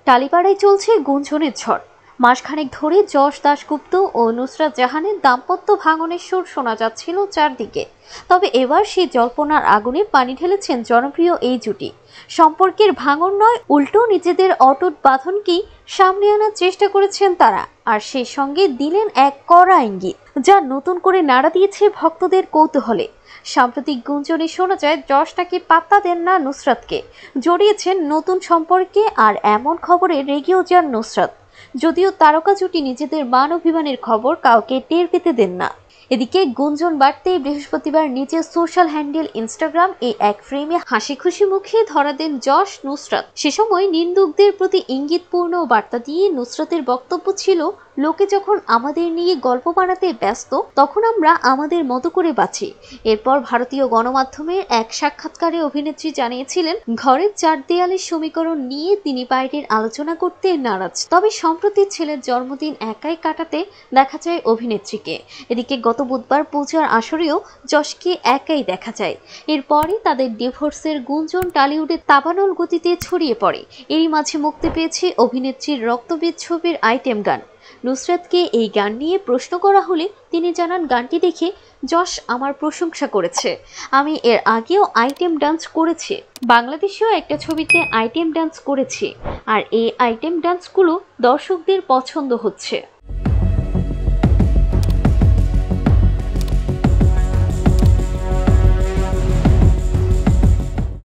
টালিপাড়ায় চলছে গুঞ্জনের ঝড়। মাসখানেক ধরে যশ দাশগুপ্ত ও নুসরাত জাহানের দাম্পত্য ভাঙনের সুর শোনা যাচ্ছিল চারদিকে। তবে এবার সেই জল্পনার আগুনে পানি ঢেলেছেন জনপ্রিয় এই জুটি। সম্পর্কের ভাঙন নয়, উল্টো নিজেদের অটুট বাঁধনকেই সামনে আনার চেষ্টা করেছেন তারা। আর সেই সঙ্গে দিলেন এক কড়া ইঙ্গিত, যা নতুন করে নাড়া দিয়েছে ভক্তদের কৌতূহলে। সাম্প্রতিক গুঞ্জনে শোনা যায় যশ নাকি পাত্তা দেন না নুসরাতকে, জড়িয়েছেন নতুন সম্পর্কে। আর এমন খবরে রেগেও যান নুসরাত, যদিও তারকা জুটি নিজেদের মান অভিমানের খবর কাউকে টের পেতে দেন না। এদিকে গুঞ্জন বাড়তেই বৃহস্পতিবার নিজের সোশ্যাল হ্যান্ডেল ইনস্টাগ্রাম এক ফ্রেমে হাসি খুশি মুখে ধরা দেন যশ নুসরাত। সে সময় নিন্দুকদের প্রতি ইঙ্গিতপূর্ণ বার্তা দিয়ে নুসরাতের বক্তব্য ছিল, লোকে যখন আমাদের নিয়ে গল্প বানাতে ব্যস্ত, তখন আমরা আমাদের মতো করে বাঁচি। এরপর ভারতীয় গণমাধ্যমের এক সাক্ষাৎকারে অভিনেত্রী জানিয়েছিলেন, ঘরের চার দেয়ালের সমীকরণ নিয়ে তিনি বাইরের আলোচনা করতে নারাজ। তবে সম্প্রতি ছেলের জন্মদিন একাই কাটাতে দেখা যায় অভিনেত্রীকে। এদিকে গত বুধবার পূজার আসরেও যশকে একাই দেখা যায়। এরপরই তাদের ডিভোর্সের গুঞ্জন টালিউডে দাবানল গতিতে ছড়িয়ে পড়ে। এরই মাঝে মুক্তি পেয়েছে অভিনেত্রীর রক্তবীজ ছবির আইটেম গান। নুসরাতকে এই গান নিয়ে প্রশ্ন করা হলে তিনি জানান, গানটি দেখে যশ আমার প্রশংসা করেছে। আমি এর আগেও আইটেম ডান্স করেছি, বাংলাদেশেও একটা ছবিতে আইটেম ডান্স করেছি, আর এই আইটেম ডান্সগুলো দর্শকদের পছন্দ হচ্ছে।